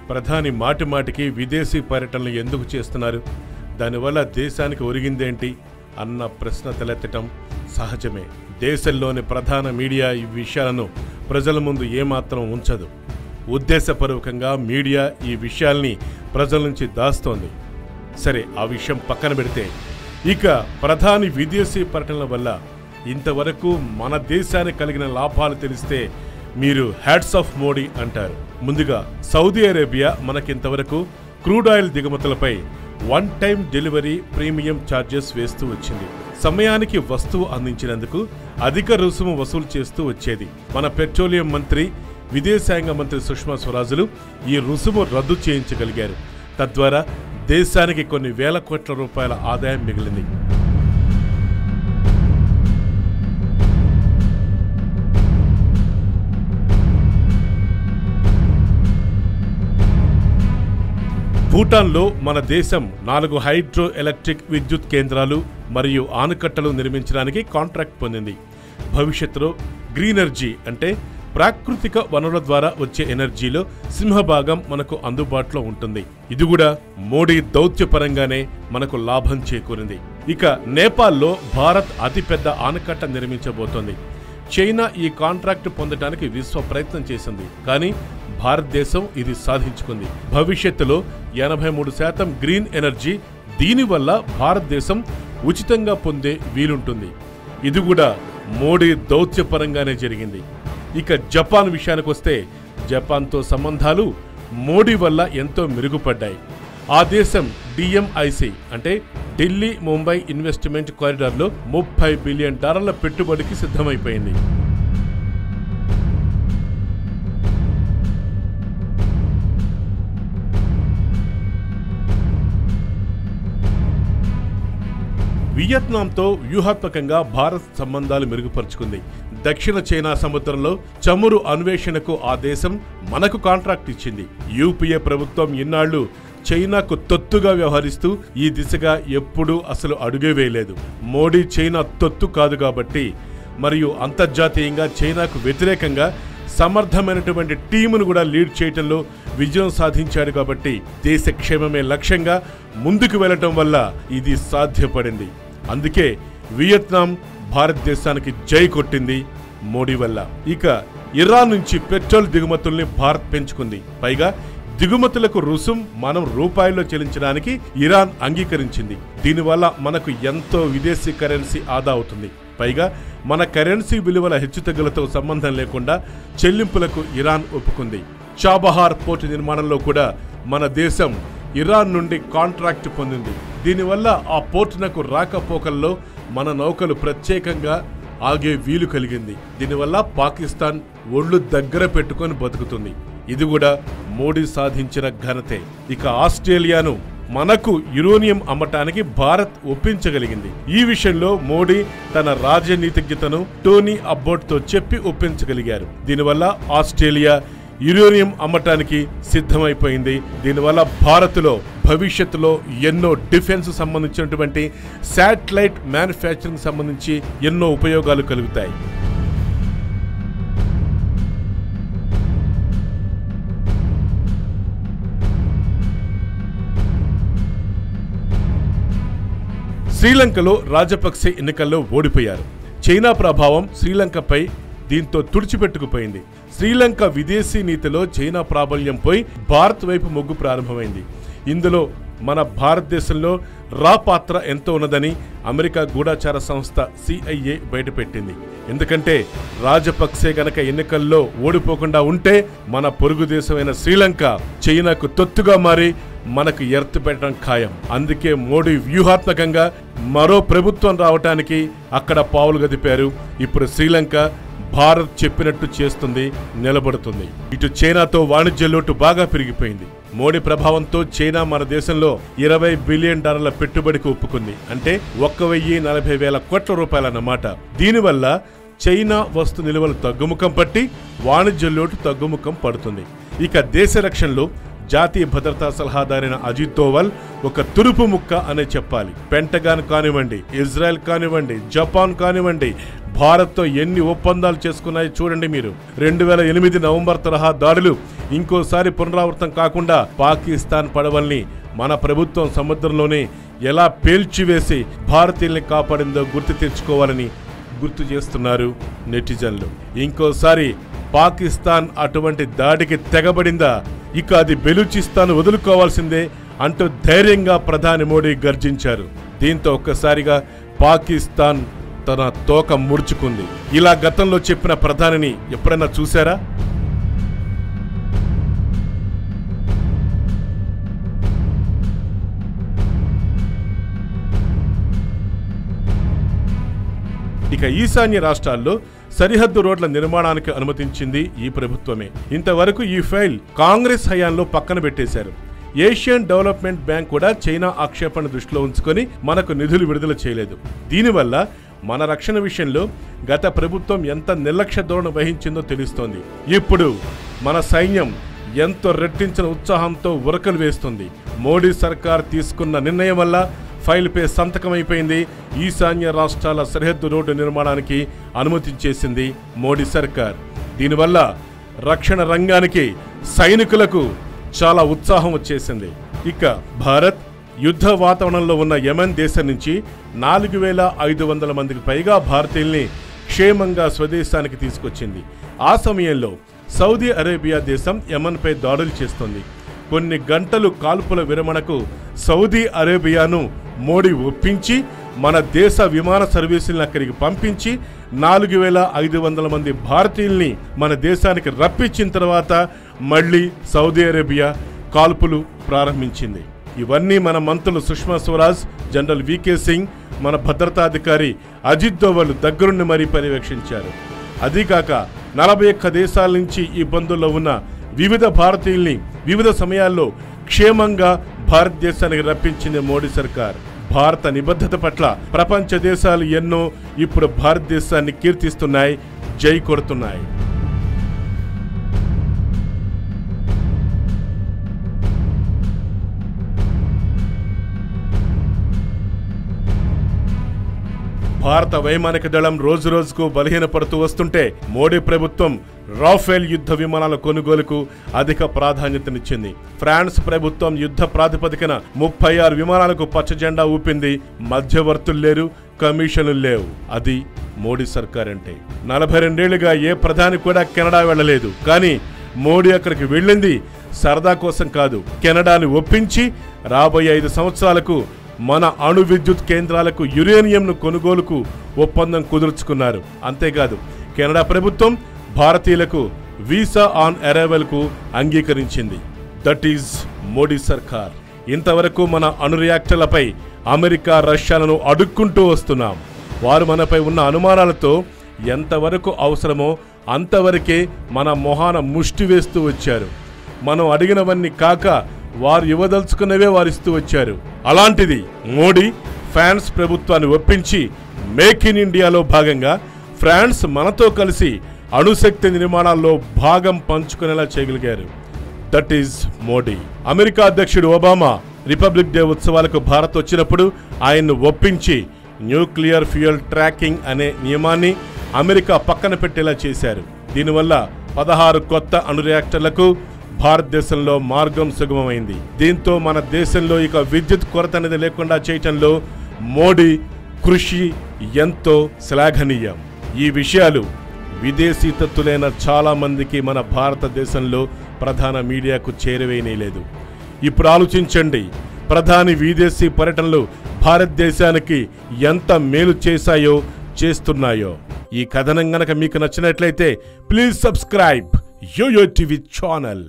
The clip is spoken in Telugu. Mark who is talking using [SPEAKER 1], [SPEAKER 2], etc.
[SPEAKER 1] ప్రధాని మాటిమాటికి విదేశీ పర్యటనలు ఎందుకు చేస్తున్నారు, దానివల్ల దేశానికి ఒరిగిందేంటి అన్న ప్రశ్న తలెత్తటం సహజమే. దేశంలోని ప్రధాన మీడియా ఈ విషయాలను ప్రజల ముందు ఏమాత్రం ఉంచదు. ఉద్దేశపూర్వకంగా మీడియా ఈ విషయాల్ని ప్రజల నుంచి దాస్తోంది. సరే, ఆ విషయం పక్కన పెడితే, ఇక ప్రధాని విదేశీ పర్యటనల వల్ల ఇంతవరకు మన దేశానికి కలిగిన లాభాలు తెలిస్తే మీరు హ్యాట్స్ ఆఫ్ మోడీ అంటారు. ముందుగా సౌదీ అరేబియా మనకింతవరకు క్రూడ్ ఆయిల్ దిగుమతులపై one time delivery premium charges వేస్తూ వచ్చింది. సమయానికి వస్తువు అందించినందుకు అధిక రుసుము వసూలు చేస్తూ వచ్చేది. మన పెట్రోలియం మంత్రి, విదేశాంగ మంత్రి సుష్మా స్వరాజులు ఈ రుసుము రద్దు చేయించగలిగారు. తద్వారా దేశానికి కొన్ని వేల కోట్ల రూపాయల ఆదాయం మిగిలింది. భూటాన్లో మన దేశం 4 హైడ్రో ఎలక్ట్రిక్ విద్యుత్ కేంద్రాలు మరియు ఆనకట్టలు నిర్మించడానికి కాంట్రాక్ట్ పొందింది. భవిష్యత్తులో గ్రీన్ ఎనర్జీ అంటే ప్రాకృతిక వనరుల ద్వారా వచ్చే ఎనర్జీలో సింహభాగం మనకు అందుబాటులో ఉంటుంది. ఇది కూడా మోడీ దౌత్యపరంగానే మనకు లాభం చేకూరింది. ఇక నేపాల్లో భారత్ అతిపెద్ద ఆనకట్ట నిర్మించబోతోంది. చైనా ఈ కాంట్రాక్టు పొందడానికి విశ్వ ప్రయత్నం చేసింది, కానీ భారతదేశం ఇది సాధించుకుంది. భవిష్యత్తులో 83% గ్రీన్ ఎనర్జీ దీనివల్ల భారతదేశం ఉచితంగా పొందే వీలుంటుంది. ఇది కూడా మోడీ దౌత్యపరంగానే జరిగింది. ఇక జపాన్ విషయానికి వస్తే, జపాన్తో సంబంధాలు మోడీ వల్ల ఎంతో మెరుగుపడ్డాయి. ఆ దేశం డిఎంఐసి అంటే ఢిల్లీ ముంబై ఇన్వెస్ట్మెంట్ కారిడార్లో $30 బిలియన్ పెట్టుబడికి సిద్ధమైపోయింది. వియత్నాంతో వ్యూహాత్మకంగా భారత్ సంబంధాలు మెరుగుపరుచుకుంది. దక్షిణ చైనా సముద్రంలో చమురు అన్వేషణకు ఆ దేశం మనకు కాంట్రాక్ట్ ఇచ్చింది. యూపీఏ ప్రభుత్వం ఇన్నాళ్లు చైనాకు తొత్తుగా వ్యవహరిస్తూ ఈ దిశగా ఎప్పుడూ అసలు అడుగే వేయలేదు. మోడీ చైనా తొత్తు కాదు కాబట్టి, మరియు అంతర్జాతీయంగా చైనాకు వ్యతిరేకంగా సమర్థమైనటువంటి టీమును కూడా లీడ్ చేయటంలో విజయం సాధించాడు కాబట్టి, దేశ క్షేమమే లక్ష్యంగా ముందుకు వెళ్లటం వల్ల ఇది సాధ్యపడింది. అందుకే వియత్నాం భారతదేశానికి జై కొట్టింది మోడీ వల్ల. ఇక ఇరాన్ నుంచి పెట్రోల్ దిగుమతుల్ని భారత్ పెంచుకుంది. పైగా దిగుమతులకు రుసుం మనం రూపాయల్లో చెల్లించడానికి ఇరాన్ అంగీకరించింది. దీనివల్ల మనకు ఎంతో విదేశీ కరెన్సీ ఆదా అవుతుంది. పైగా మన కరెన్సీ విలువల హెచ్చుతగ్గులతో సంబంధం లేకుండా చెల్లింపులకు ఇరాన్ ఒప్పుకుంది. చాబహార్ పోర్టు నిర్మాణంలో కూడా మన దేశం ఇరాన్ నుండి కాంట్రాక్ట్ పొందింది. దీనివల్ల ఆ పోర్టునకు రాకపోకల్లో మన నౌకలు ప్రత్యేకంగా ఆగే వీలు కలిగింది. దీనివల్ల పాకిస్తాన్ ఒళ్ళు దగ్గర పెట్టుకొని బతుకుతుంది. ఇది కూడా మోడీ సాధించిన ఘనతే. ఇక ఆస్ట్రేలియాను మనకు యురేనియం అమ్మటానికి భారత్ ఒప్పించగలిగింది. ఈ విషయంలో మోడీ తన రాజనీతిజ్ఞతను టోనీ అబ్బోట్తో చెప్పి ఒప్పించగలిగారు. దీనివల్ల ఆస్ట్రేలియా యురేనియం అమ్మటానికి సిద్ధమైపోయింది. దీనివల్ల భారత్లో భవిష్యత్తులో ఎన్నో డిఫెన్స్ సంబంధించినటువంటి శాటిలైట్ మ్యానుఫ్యాక్చరింగ్ సంబంధించి ఎన్నో ఉపయోగాలు కలుగుతాయి. శ్రీలంకలో రాజపక్సే ఎన్నికల్లో ఓడిపోయారు. చైనా ప్రభావం శ్రీలంకపై దీంతో తుడిచిపెట్టుకుపోయింది. శ్రీలంక విదేశీ నీతిలో చైనా ప్రాబల్యం పోయి భారత్ వైపు మొగ్గు ప్రారంభమైంది. ఇందులో మన భారతదేశంలో రా పాత్ర ఎంతో ఉన్నదని అమెరికా గూఢచార సంస్థ CIA బయటపెట్టింది. ఎందుకంటే రాజపక్సే గనక ఎన్నికల్లో ఓడిపోకుండా ఉంటే మన పొరుగు దేశమైన శ్రీలంక చైనాకు తొత్తుగా మారి మనకు ఎర్త్ పెట్టడం ఖాయం. అందుకే మోడీ వ్యూహాత్మకంగా మరో ప్రభుత్వం రావటానికి అక్కడ పావులు గదిపారు. ఇప్పుడు శ్రీలంక భారత్ చెప్పినట్టు చేస్తుంది, నిలబడుతుంది. ఇటు చైనాతో వాణిజ్య లోటు బాగా పెరిగిపోయింది. మోడీ ప్రభావంతో చైనా మన దేశంలో $20 బిలియన్ పెట్టుబడికి ఒప్పుకుంది. అంటే 1,40,000 కోట్ల రూపాయలన్నమాట. దీనివల్ల చైనా వస్తు నిల్వలు తగ్గుముఖం పట్టి వాణిజ్య లోటు తగ్గుముఖం పడుతుంది. ఇక దేశ రక్షణలో జాతీయ భద్రతా సలహాదారైన అజిత్ దోవల్ ఒక తురుపు ముక్క అనే చెప్పాలి. పెంటగాన్ కానివ్వండి, ఇజ్రాయెల్ కానివ్వండి, జపాన్ కానివ్వండి, భారత్తో ఎన్ని ఒప్పందాలు చేసుకున్నాయి చూడండి మీరు. 2008 నవంబర్ తరహా దాడులు ఇంకోసారి పునరావృతం కాకుండా పాకిస్తాన్ పడవల్ని మన ప్రభుత్వం సముద్రంలోనే ఎలా పేల్చివేసి భారతీయుల్ని కాపాడిందో గుర్తు తెచ్చుకోవాలని గుర్తు చేస్తున్నారు నెటిజన్లు. ఇంకోసారి పాకిస్తాన్ అటువంటి దాడికి తెగబడిందా, ఇక అది బెలూచిస్తాన్ వదులుకోవాల్సిందే అంటూ ధైర్యంగా ప్రధాని మోడీ గర్జించారు. దీంతో ఒక్కసారిగా పాకిస్తాన్ తన తోక ముడుచుకుంది. ఇలా గతంలో చెప్పిన ప్రధానిని ఎప్పుడైనా చూశారా? ఇక ఈశాన్య రాష్ట్రాల్లో సరిహద్దు రోడ్ల నిర్మాణానికి అనుమతించింది ఈ ప్రభుత్వమే. ఇంతవరకు ఈ ఫైల్ కాంగ్రెస్ హయాంలో పక్కన పెట్టేశారు. ఏషియన్ డెవలప్మెంట్ బ్యాంక్ కూడా చైనా ఆక్షేపణ దృష్టిలో ఉంచుకొని మనకు నిధులు విడుదల చేయలేదు. దీనివల్ల మన రక్షణ విషయంలో గత ప్రభుత్వం ఎంత నిర్లక్ష్య ధోరణి వహించిందో తెలుస్తోంది. ఇప్పుడు మన సైన్యం ఎంతో రెట్టించిన ఉత్సాహంతో ఉరకలు వేస్తుంది. మోడీ సర్కార్ తీసుకున్న నిర్ణయం వల్ల ఫైల్పై సంతకమైపోయింది. ఈశాన్య రాష్ట్రాల సరిహద్దు రోడ్డు నిర్మాణానికి అనుమతించేసింది మోడీ సర్కార్. దీనివల్ల రక్షణ రంగానికి, సైనికులకు చాలా ఉత్సాహం వచ్చేసింది. ఇక భారత్ యుద్ధ వాతావరణంలో ఉన్న యెమెన్ దేశం నుంచి 4500 మందికి పైగా భారతీయుల్ని క్షేమంగా స్వదేశానికి తీసుకొచ్చింది. ఆ సమయంలో సౌదీ అరేబియా దేశం యెమెన్పై దాడులు చేస్తోంది. కొన్ని గంటలు కాల్పుల విరమణకు సౌదీ అరేబియాను మోడీ ఒప్పించి మన దేశ విమాన సర్వీసులను అక్కడికి పంపించి 4500 మంది భారతీయుల్ని మన దేశానికి రప్పించిన తర్వాత మళ్ళీ సౌదీ అరేబియా కాల్పులు ప్రారంభించింది. ఇవన్నీ మన మంత్రులు సుష్మా స్వరాజ్, జనరల్ వికే సింగ్, మన భద్రతాధికారి అజిత్ దోవల్ దగ్గరుండి మరీ పర్యవేక్షించారు. అదీకాక 41 దేశాల నుంచి ఈ బంధుల్లో ఉన్న వివిధ భారతీయుల్ని వివిధ సమయాల్లో క్షేమంగా భారతదేశానికి రప్పించింది మోడీ సర్కార్. భారత నిబద్ధత పట్ల ప్రపంచ దేశాలు ఎన్నో ఇప్పుడు భారతదేశాన్ని కీర్తిస్తున్నాయి, జై కొడుతున్నాయి. భారత వైమానిక దళం రోజు రోజుకు బలహీనపడుతూ వస్తుంటే మోడీ ప్రభుత్వం రాఫెల్ యుద్ధ విమానాల కొనుగోలుకు అధిక ప్రాధాన్యతనిచ్చింది. ఫ్రాన్స్ ప్రభుత్వం యుద్ధ ప్రాతిపదికన 36 విమానాలకు పచ్చ జెండా ఊపింది. మధ్యవర్తులు లేరు, కమిషన్లు లేవు. అది మోడీ సర్కార్ అంటే. 42 ఏళ్లుగా ఏ ప్రధాని కూడా కెనడా వెళ్లలేదు. కానీ మోడీ అక్కడికి వెళ్ళింది సరదా కోసం కాదు, కెనడాని ఒప్పించి రాబోయే 5 సంవత్సరాలకు మన అణు విద్యుత్ కేంద్రాలకు యురేనియంను కొనుగోలుకు ఒప్పందం కుదుర్చుకున్నారు. అంతేకాదు కెనడా ప్రభుత్వం భారతీయులకు వీసా ఆన్ అరైవల్ కు అంగీకరించింది. దట్ ఈజ్ మోడీ సర్కార్. ఇంతవరకు మన అణు రియాక్టర్లపై అమెరికా, రష్యాలను అడుక్కుంటూ వస్తున్నాం. వారు మనపై ఉన్న అనుమానాలతో ఎంతవరకు అవసరమో అంతవరకే మన మొహాన ముష్టి వేస్తూ వచ్చారు. మనం అడిగినవన్నీ కాక వారు ఇవ్వదలుచుకున్నవే వారిస్తూ వచ్చారు. అలాంటిది మోడీ ఫ్రాన్స్ ప్రభుత్వాన్ని ఒప్పించి మేక్ ఇన్ ఇండియాలో భాగంగా ఫ్రాన్స్ మనతో కలిసి అణుశక్తి నిర్మాణాల్లో భాగం పంచుకునేలా చేయగలిగారు. That is Modi. అమెరికా అధ్యక్షుడు ఒబామా రిపబ్లిక్ డే ఉత్సవాలకు భారత్ వచ్చినప్పుడు ఆయన్ను ఒప్పించి న్యూక్లియర్ ఫ్యూయల్ ట్రాకింగ్ అనే నియమాన్ని అమెరికా పక్కన పెట్టేలా చేశారు. దీనివల్ల 16 కొత్త అణు రియాక్టర్లకు భారతదేశంలో మార్గం సుగమమైంది. దీంతో మన దేశంలో ఇక విద్యుత్ కొరత అనేది లేకుండా చేయటంలో మోడీ కృషి ఎంతో శ్లాఘనీయం. ఈ విషయాలు విదేశీ తత్తులైన చాలా మందికి మన భారతదేశంలో ప్రధాన మీడియాకు చేరవేయలేదు. ఇప్పుడు ఆలోచించండి, ప్రధాని విదేశీ పర్యటనలు భారతదేశానికి ఎంత మేలు చేశాయో, చేస్తున్నాయో. ఈ కథనం గనక మీకు నచ్చినట్లయితే please subscribe YOYO TV channel.